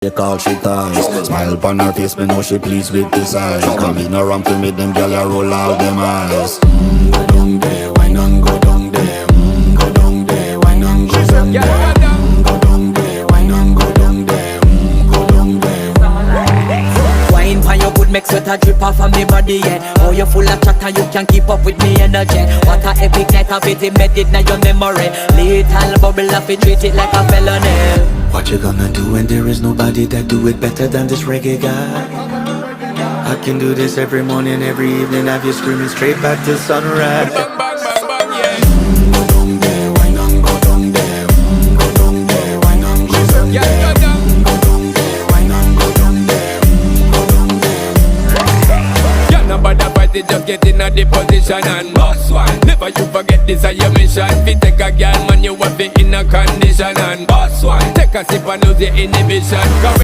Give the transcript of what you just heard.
They call she ties. Smile upon her face, me know she pleased with this eyes. Come in around to me, them gyal a roll out them eyes. Go down there, why not go down there? Go down there, why not go down there? Go down there, why not go down there? Go down there. Wine pan your good, make sweat a drip off of me body, yeah. Oh, you full of chatter, you can keep up with me energy. What a epic night of it, embedded in your memory. Little bubble of it, treat it like a felony. What you gonna do when there is nobody that do it better than this reggae guy? I can do this every morning, every evening, have you screaming straight back to sunrise. Go down there, why not go down there? Go down there, why not go down there? Go down there, why not go down there? Go down there. Yeah, nobody fight it, just get in a the position and boss one. Never you forget this is your mission. Fi take a girl, man, you have it in a condition and boss one. Take a sip and lose your inhibition.